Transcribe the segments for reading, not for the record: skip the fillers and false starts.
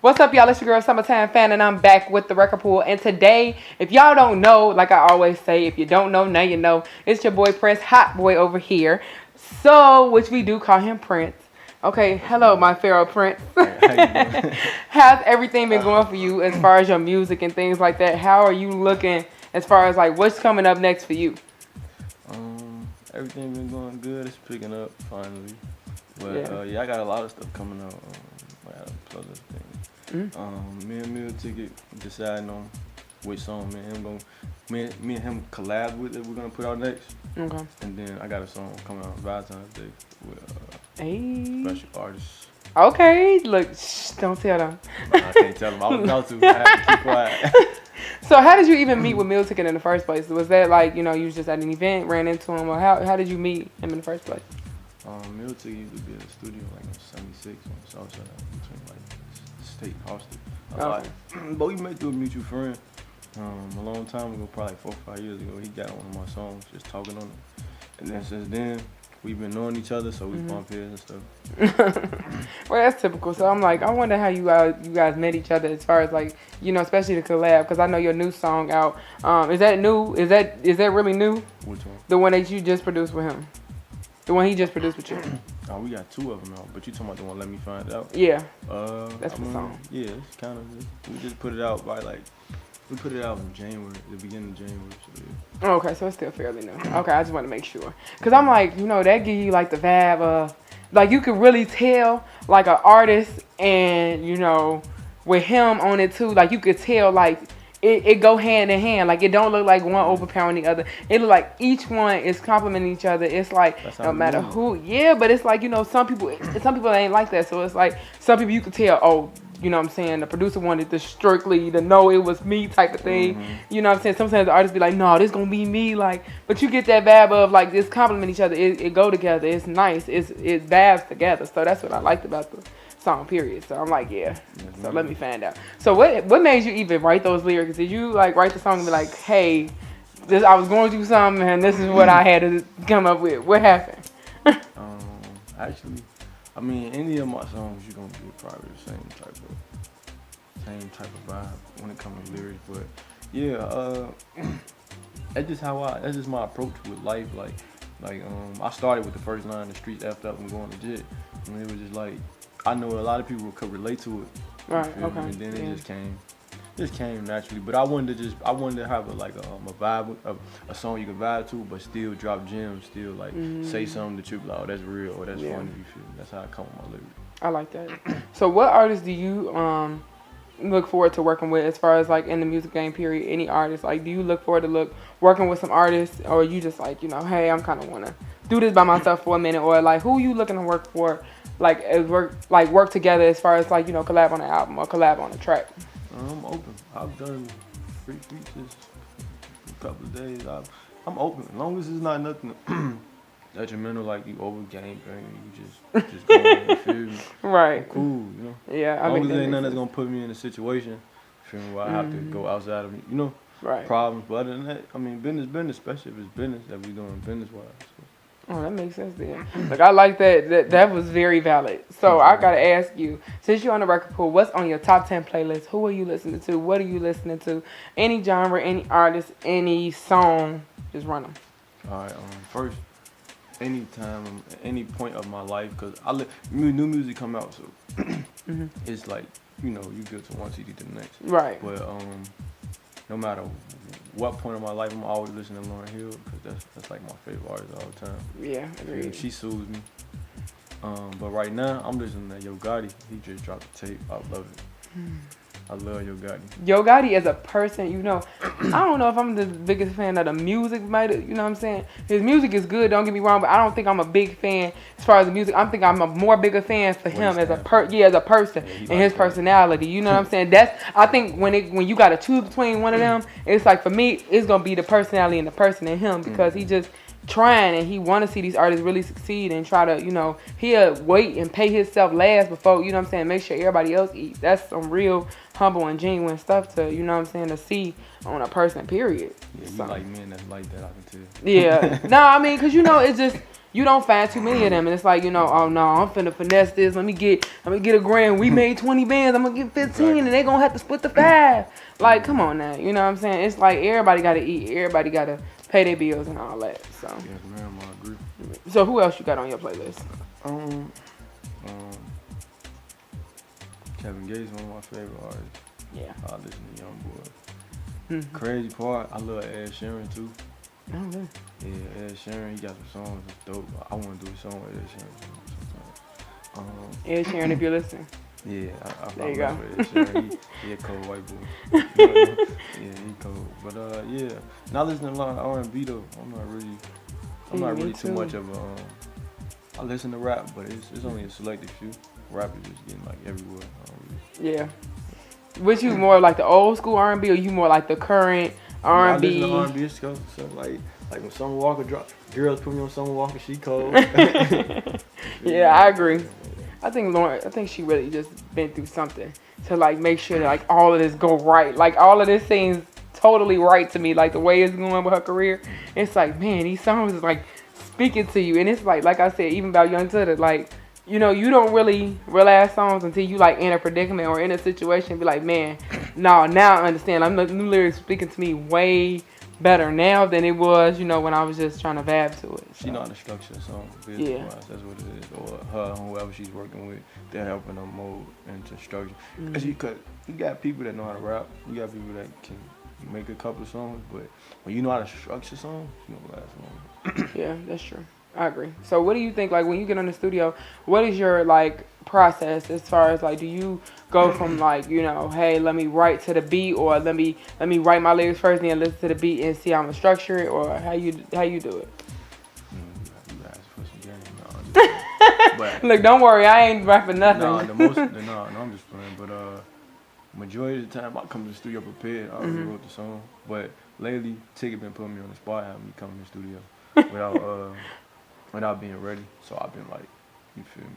What's up, y'all? It's your girl, Summertime Fan, and I'm back with the record pool. And today, if y'all don't know, like I always say, if you don't know, now you know. It's your boy Prince, Hot Boi over here. So, which we do call him Prince. Okay, hello, my Pharaoh Prince. How you doing? How's everything been going for you as far as your music and things like that? How are you looking as far as like what's coming up next for you? Everything been going good. It's picking up finally. But I got a lot of stuff coming out. I got a plethora of things. Me and Mill Ticket deciding on which song me and him collab with that we're gonna put out next. Okay. And then I got a song coming out Valentine's Day with special artists. Okay, look, don't tell them. I can't tell them. I was about to. I had to keep quiet. So how did you even meet with Mill Ticket in the first place? Was that like, you was just at an event, ran into him, or how did you meet him in the first place? Mill Ticket used to be in the studio like on 76 on the south side between like State and Austin. But we met through a mutual friend a long time ago, probably 4 or 5 years ago. He got on one of my songs, just talking on it. And then since then, we've been knowing each other, so we bump heads and stuff. Well, that's typical. So I'm like, I wonder how you guys met each other as far as like, especially the collab, because I know your new song out. Is that new? Is that really new? Which one? The one that you just produced with him. The one he just produced with you. Oh, we got 2 of them out, but you talking about the one Let Me Find Out? Yeah. That's the song. Yeah, it's kind of. We just put it out by we put it out in January, the beginning of January. So yeah. Okay, so it's still fairly new. Okay, I just want to make sure. Because I'm like, that give you like the vibe of, like you could really tell like an artist and, with him on it too, like you could tell like it go hand in hand. Like it don't look like one overpowering the other. It look like each one is complimenting each other. It's like no matter who, but it's like, some people ain't like that. So it's like some people you could tell, oh, the producer wanted to strictly to know it was me type of thing. You know what I'm saying? Sometimes the artists be like, no, this gonna be me. Like, but you get that vibe of like this compliment each other. It go together. It's nice. It vibes together. So that's what I liked about the song, period. So I'm like, so let me find out. So what made you even write those lyrics? Did you like write the song and be like, hey, I was going through something and this is what I had to come up with? What happened? Actually, I mean, any of my songs, you're gonna get probably the same type of vibe when it comes to lyrics. But that's just my approach with life. I started with the first line, the streets effed up and going legit, and it was just like I know a lot of people could relate to it. Right. Okay. And then it just came naturally. But I wanted to have a vibe, a song you can vibe to, but still drop gems, still like say something that you be like, oh, that's real, or that's funny. You feel me? That's how I come with my lyrics. I like that. So what artists do you look forward to working with as far as like in the music game period? Any artists, like do you look forward to working with some artists, or you just like, hey, I'm kind of want to do this by myself for a minute, or like who you looking to work for, like work together as far as like collab on an album or collab on a track? I'm open. I've done free features a couple of days. I'm open as long as it's not nothing detrimental, like you over game bang, you just go and feel me. Right. I'm cool, Yeah, as long as there ain't nothing that's gonna put me in a situation, feel me, where I have to go outside of right. problems. But other than that, I mean, business, especially if it's business that we doing business wise. So. Oh, that makes sense then. Like I like that. That was very valid. So I gotta ask you, since you're on the record pool, what's on your top 10 playlist? Who are you listening to? What are you listening to? Any genre, any artist, any song, just run them. All right. First. Anytime, any point of my life, because new music come out, so it's like you go to one CD to the next. Right. But no matter what point of my life, I'm always listening to Lauryn Hill because that's like my favorite artist all the time. Yeah, agreed. She soothes me. But right now, I'm listening to Yo Gotti. He just dropped a tape. I love it. I love Yo Gotti. Yo Gotti as a person, I don't know if I'm the biggest fan of the music, you know what I'm saying? His music is good, don't get me wrong, but I don't think I'm a big fan as far as the music. I'm a more bigger fan for him as a person and his personality. You know what I'm saying? I think when you got to choose between one of them, it's like for me, it's gonna be the personality and the person in him because he just trying and he want to see these artists really succeed and try to he'll wait and pay himself last before make sure everybody else eats. That's some real humble and genuine stuff to, you know what I'm saying, to see on a person, period. Yeah, you So. like men that's like that, I can tell. Yeah. No, I mean, because, you know, it's just, you don't find too many of them. And it's like, you know, oh, no, I'm finna finesse this. Let me get a grand. We made 20 bands. I'm going to get 15, Exactly. and they going to have to split the 5. Like, come on now. You know what I'm saying? It's like everybody got to eat. Everybody got to pay their bills and all that. So. Yes, ma'am, I agree. So who else you got on your playlist? Kevin Gates, one of my favorite artists. Yeah. I listen to Young Boy. Crazy part, I love Ed Sheeran too. Oh, really? Yeah, Ed Sheeran, he got some songs that's dope. I want to do a song with Ed Sheeran sometimes. Ed Sheeran, if you're listening. Yeah, I There you love go. Ed Sheeran. He a cold white boy. Yeah, he cold. But yeah, not listening to a lot of R&B though. I'm not really too much of a. I listen to rap, but it's only a selective few. Rap is just getting like everywhere. Yeah. Which you more like the old school R&B, or you more like the current R&B? I listen to R&B stuff like when Summer Walker drop, girls put me on Summer Walker, she cold. Yeah, I agree. I think she really just been through something to like make sure that like all of this go right. Like all of this seems totally right to me. Like the way it's going with her career, it's like, man, these songs is like speaking to you, and it's like I said, even about Young Tudor, like. You know, you don't really realize songs until you like in a predicament or in a situation. Be like, man, no, now I understand. I'm the new lyrics speaking to me way better now than it was, you know, when I was just trying to vibe to it. So. She know how to structure a song. Yeah, that's what it is. Or her, whoever she's working with, they're helping her mold into structure. Cause you got people that know how to rap. You got people that can make a couple of songs, but when you know how to structure songs, you know last long. Yeah, that's true. I agree. So what do you think, like, when you get in the studio, what is your, like, process as far as, like, do you go from, like, you know, hey, let me write to the beat, or let me write my lyrics first and then listen to the beat and see how I'm going to structure it, or how you do it? You guys for some game. But look, don't worry, I ain't rapping nothing. no, I'm just playing. But majority of the time, I come to the studio prepared. I already wrote the song. But lately, Tigger been putting me on the spot, having me come in the studio without being ready. So I've been like, you feel me?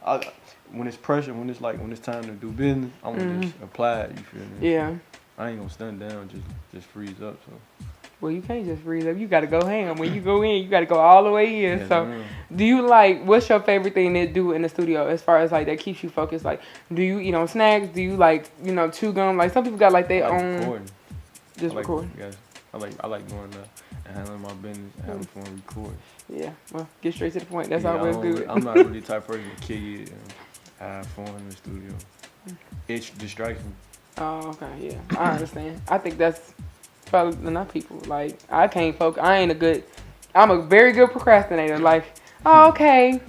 Like, when it's pressure, when it's time to do business, I'm gonna just apply it. You feel me? Yeah. I ain't gonna stand down, just freeze up. So. Well, you can't just freeze up. You gotta go ham. When you go in, you gotta go all the way in. Yes, so, ma'am. do you like? What's your favorite thing to do in the studio as far as like that keeps you focused? Like, do you eat on snacks? Do you like chew gum? Like some people got like their own. Recording. Just recording. Yes, I like going and handling my business and having fun recording. Yeah, well, get straight to the point. That's always good. I'm not really the type of person to kick it and have fun in the studio. It distracts me. Oh, okay, yeah, I understand. I think that's probably enough people. Like, I can't focus. I'm a very good procrastinator. Like, oh, okay,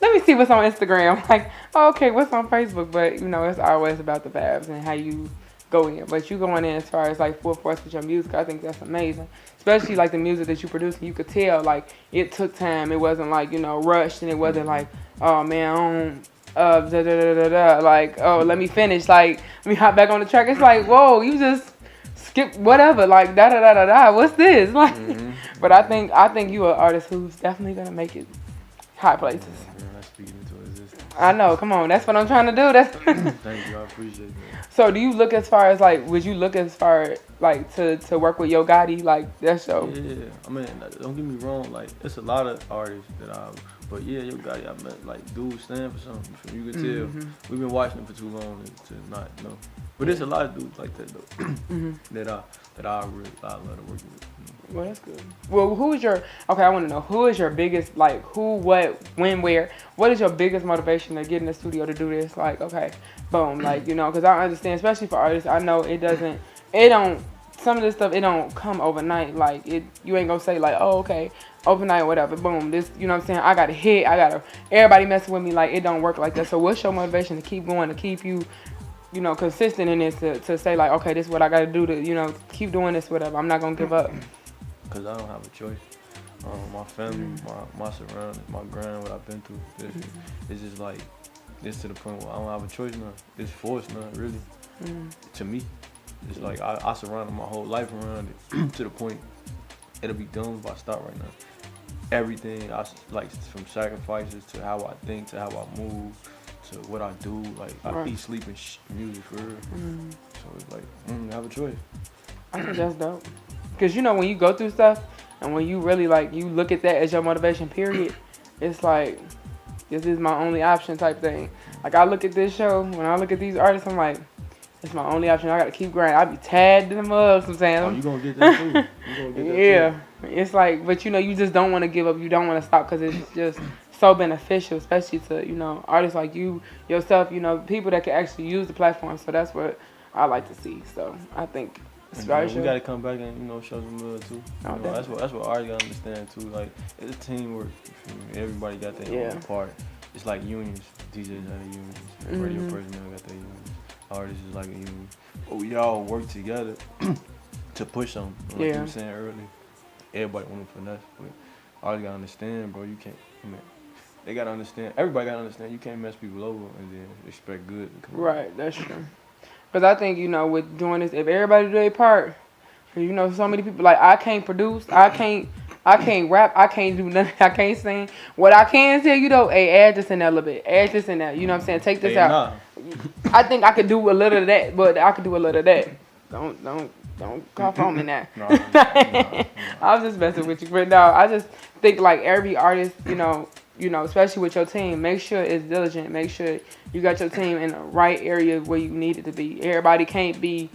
let me see what's on Instagram. Like, oh, okay, what's on Facebook? But it's always about the vibes and how you go in. But you going in as far as like full force with your music, I think that's amazing. Especially like the music that you produce, you could tell like it took time. It wasn't like rushed, and it wasn't like, oh man, like, oh, let me finish, like let me hop back on the track. It's like, whoa, you just skip whatever, like da da da da da. What's this? Like, but I think you an artist who's definitely gonna make it high places. I know. Come on, that's what I'm trying to do. That's. Thank you, I appreciate that. So, do you look as far as like? Would you look as far like to work with Yo Gotti? Like that's so. Yeah, I mean, don't get me wrong. Like, it's a lot of artists but yeah, Yo Gotti, I meant like dude stand for something. You can tell we've been watching him for too long to not know. But there's a lot of dudes like that though that I love to work with. Well, that's good. Well, I want to know, who is your biggest, like, who, what, when, where, what is your biggest motivation to get in the studio to do this? Like, okay, boom, like, because I understand, especially for artists, I know some of this stuff, it don't come overnight. Like, you ain't gonna say, like, oh, okay, overnight, whatever, boom, this, you know what I'm saying, I got a hit, everybody messing with me, like, it don't work like that. So what's your motivation to keep going, to keep you, consistent in this, to say, like, okay, this is what I gotta do to, keep doing this, whatever, I'm not gonna give up. Because I don't have a choice. My family, my surroundings, my grind, what I've been through, it's just like, it's to the point where I don't have a choice now. It's forced now, really, to me. It's like I surrounded my whole life around it to the point it'll be done if I stop right now. Everything, like from sacrifices to how I think, to how I move, to what I do, like I eat, sleep, and music for real. So it's like, have a choice. I think that's dope. Because, you know, when you go through stuff and when you really, like, you look at that as your motivation, period, it's like, this is my only option type thing. Like, I look at this show, when I look at these artists, I'm like, it's my only option. I got to keep grinding. I be tagged in them up sometimes. Oh, you going to get that too. You gonna get that Yeah. too. It's like, but, you know, you just don't want to give up. You don't want to stop because it's just so beneficial, especially to, you know, artists like you, yourself, you know, people that can actually use the platform. So that's what I like to see. So I think it's very we got to come back and, you know, show some love too. You know, that's what artists got to understand too. Like, it's teamwork. Everybody got their own part. It's like unions. DJs have their unions. Radio personnel got their unions. Artists is like a union. But we all work together to push something. Like you were saying earlier. Everybody want to finesse. But artists got to understand, bro. You can't, they got to understand. Everybody got to understand. You can't mess people over and then expect good to come Right, that's true. Because I think, you know, with doing this, if everybody do their part, you know, so many people, like, I can't produce, I can't rap, I can't do nothing, I can't sing. What I can tell you, though, hey, add this in there a little bit. Add this in there, you know what I'm saying? Take this out. Nah. I think I could do a little of that, but I could do a little of that. Don't cough on me now. Nah. I was just messing with you. But no, I just think, like, every artist, you know, especially with your team, make sure it's diligent. Make sure you got your team in the right area where you need it to be. Everybody can't be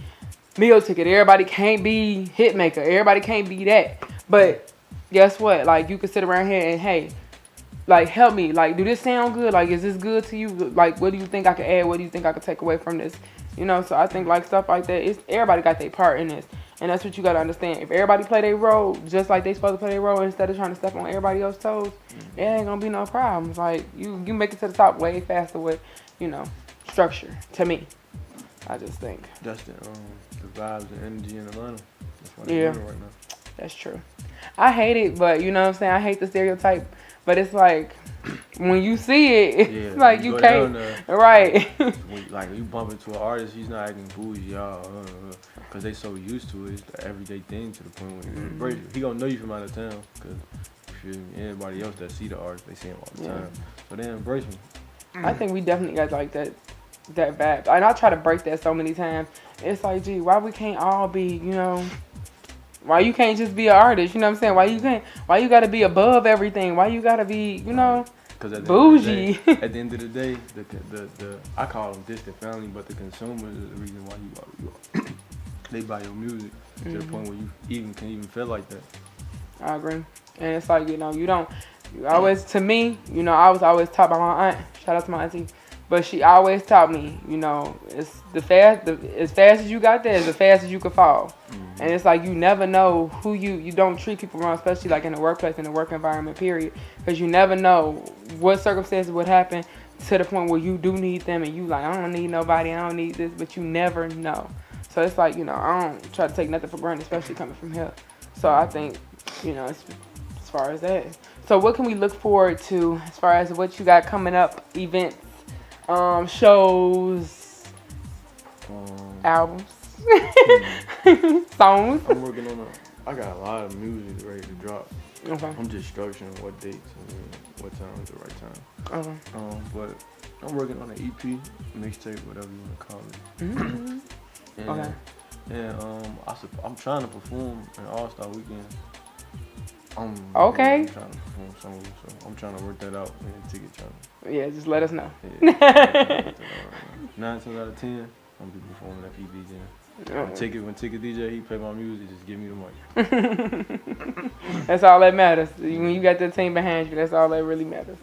meal ticket. Everybody can't be hit maker. Everybody can't be that. But guess what? Like, you can sit around here and, hey, like, help me. Like, do this sound good? Like, is this good to you? Like, what do you think I could add? What do you think I could take away from this? You know, so I think, like, stuff like that, everybody got their part in this. And that's what you got to understand. If everybody play their role just like they supposed to play their role instead of trying to step on everybody else's toes, it ain't going to be no problems. Like, you make it to the top way faster with, you know, structure, to me. I just think. That's the vibes and energy in Atlanta. That's what they're doing right now. That's true. I hate it, but, you know what I'm saying? I hate the stereotype. But it's like, when you see it, it's like you can't. Right. Like, you bump into an artist, he's not acting bougie, y'all. Because they so used to it. It's the everyday thing to the point where you embrace it. He going to know you from out of town. Because anybody else that see the artist, they see him all the time. So they embrace him. I think we definitely got, like, that vibe. And I try to break that so many times. It's like, gee, why we can't all be, you know... Why you can't just be an artist? You know what I'm saying? Why you gotta be above everything? Why you gotta be, you know, bougie? At the end of the day, the I call them distant family, but the consumers is the reason why you they buy your music to the point where you can even feel like that. I agree. And it's like, you know, you always, to me, you know, I was always taught by my aunt. Shout out to my auntie. But she always taught me, you know, it's as fast as you got there, is as fast as you could fall. And it's like, you never know who you don't treat people wrong, especially like in the workplace, in the work environment, period. Because you never know what circumstances would happen to the point where you do need them and you like, I don't need nobody, I don't need this, but you never know. So it's like, you know, I don't try to take nothing for granted, especially coming from here. So I think, you know, as far as that. So what can we look forward to as far as what you got coming up, events? Shows, albums, songs. I'm working on I got a lot of music ready to drop. Okay. I'm just structuring what dates and what time is the right time. Okay. But I'm working on an EP, mixtape, whatever you want to call it. Mm-hmm. Okay. And I'm trying to perform an All-Star Weekend. Okay. I'm trying to perform somewhere, so I'm trying to work that out and ticket trying. Yeah, just let us know. Yeah. 9 times out of 10, I'm gonna be performing at PB. When Ticket DJ, he play my music, just give me the mic. That's all that matters. When you got the team behind you, that's all that really matters.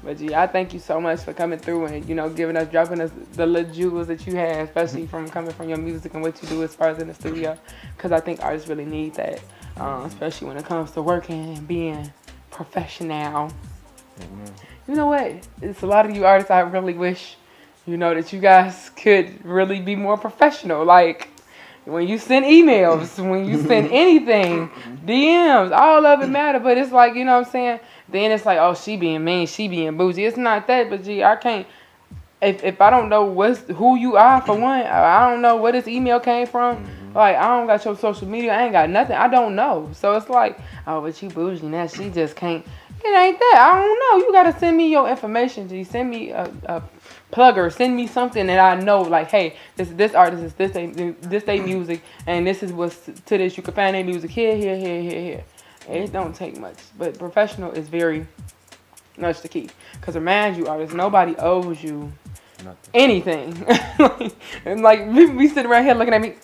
But gee, I thank you so much for coming through and, you know, dropping us the little jewels that you have, especially from coming from your music and what you do as far as in the studio. Because I think artists really need that, especially when it comes to working and being professional. You know what? It's a lot of you artists I really wish, you know, that you guys could really be more professional. Like, when you send emails, when you send anything, DMs, all of it matter. But it's like, you know what I'm saying? Then it's like, oh, she being mean, she being bougie. It's not that, but gee, I can't. If I don't know who you are, for one, I don't know where this email came from. Like, I don't got your social media. I ain't got nothing. I don't know. So it's like, oh, but she bougie now. She just can't. It ain't that. I don't know. You got to send me your information. G. Send me a plugger, send me something that I know, like, hey, this artist, this they music, and this is what's to this. You can find their music here. It don't take much, but professional is very much the key. Cause remind you, artists, nobody owes you Nothing. anything. And like we sitting around here looking at me,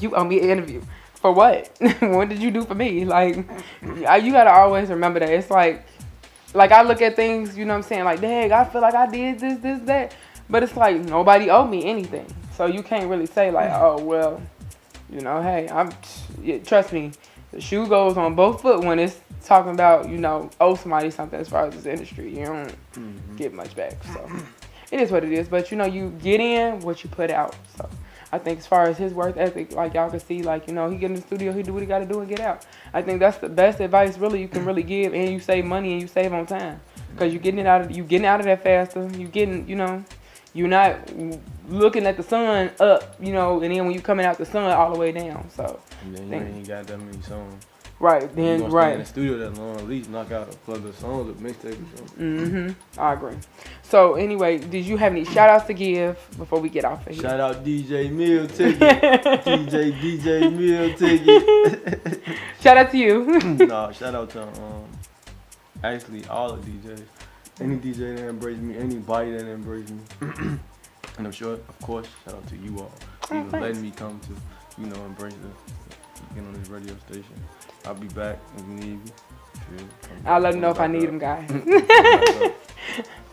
you owe me an interview for what? What did you do for me? Like, you gotta always remember that. It's like I look at things, you know what I'm saying? Like, dang, I feel like I did this, that. But it's like nobody owed me anything. So you can't really say like, oh, well, you know, hey, trust me, the shoe goes on both foot when it's talking about, you know, owe somebody something as far as this industry. You don't get much back. So it is what it is. But, you know, you get in what you put out. So I think as far as his work ethic, like y'all can see, like, you know, he get in the studio, he do what he got to do and get out. I think that's the best advice really you can really give, and you save money and you save on time, because you getting out of there faster. You getting, you know, you're not looking at the sun up, you know, and then when you coming out the sun all the way down. So and then you ain't got that many songs. Right, then, you right. Stay in the studio that long, at least knock out a plug of songs or mixtape or something. I agree. So anyway, did you have any shout outs to give before we get off of here? Shout out DJ Meal Ticket. DJ Meal Ticket. Shout out to you. Nah, shout out to actually all the DJs. Any DJ that embraced me, anybody that embraced me. And I'm sure, of course, shout out to you all. Even letting me come to, you know, embrace get on this radio station. I'll be back if you need me. I'll let them know if I need them, guys.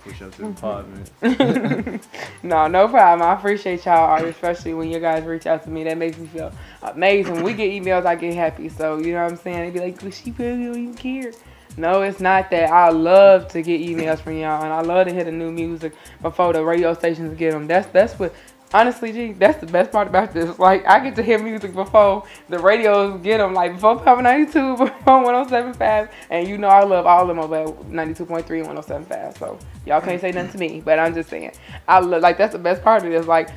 Push up to the pod, man. No problem. I appreciate y'all, especially when you guys reach out to me. That makes me feel amazing. When we get emails, I get happy. So, you know what I'm saying? They be like, well, she probably don't even care. No, it's not that. I love to get emails from y'all, and I love to hear the new music before the radio stations get them. That's what... Honestly, G, that's the best part about this. Like, I get to hear music before the radios get them. Like, before Power 92, before 107.5. And you know I love all of them over at 92.3 and 107.5. So, y'all can't say nothing to me. But I'm just saying. I love, like, that's the best part of this. Like,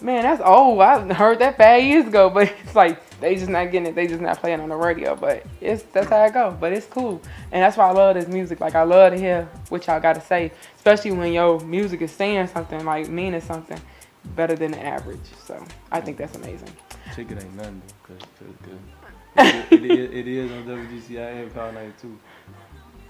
man, that's old. I heard that 5 years ago. But it's like, they just not getting it. They just not playing on the radio. But that's how it go. But it's cool. And that's why I love this music. Like, I love to hear what y'all got to say. Especially when your music is saying something, like, meaning something better than the average. So I think that's amazing. Ticket ain't nothing though, cause it is on WGCI and Power 92.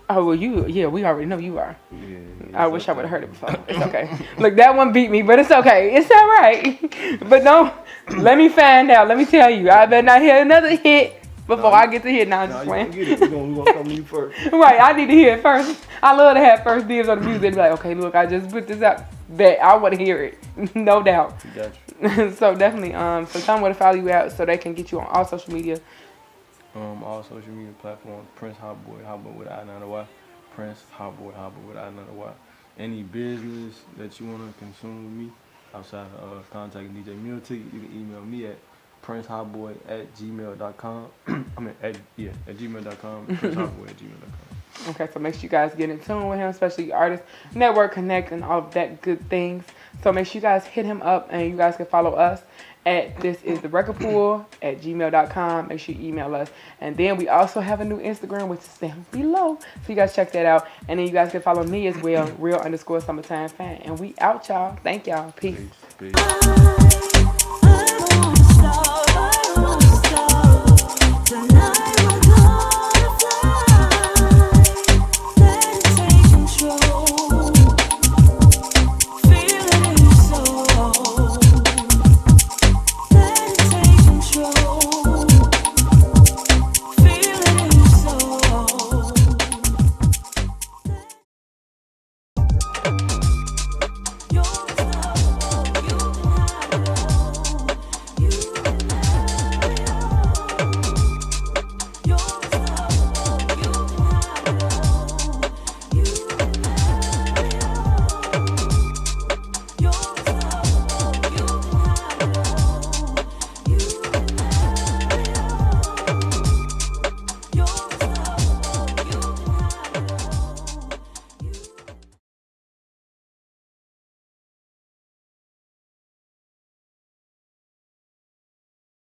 Oh well, we already know you are. Yeah, I wish I would have heard it before. It's okay. Look, that one beat me, but it's okay. It's all right. But don't let me find out. Let me tell you, I better not hear another hit before I get to hear. Now I'm just playing. We're gonna come to you first. Right, I need to hear it first. I love to have first dibs on the music. Be like, okay, look, I just put this out. That I want to hear it, no doubt. Gotcha. So definitely, so tell them where to follow you out so they can get you on all social media. All social media platforms, Prince Hot Boi with I-9-Y. Prince Hot Boi with I-9-Y. Any business that you want to consume with me, outside of contacting DJ Meal Ticket, you can email me at princehotboy@gmail.com. at gmail.com, princehotboy@gmail.com. Okay, so make sure you guys get in tune with him, especially artists, network, connect, and all of that good things. So make sure you guys hit him up, and you guys can follow us at thisistherecordpool@gmail.com. Make sure you email us. And then we also have a new Instagram, which is down below. So you guys check that out. And then you guys can follow me as well, real_summertime fan. And we out, y'all. Thank y'all. Peace. Peace.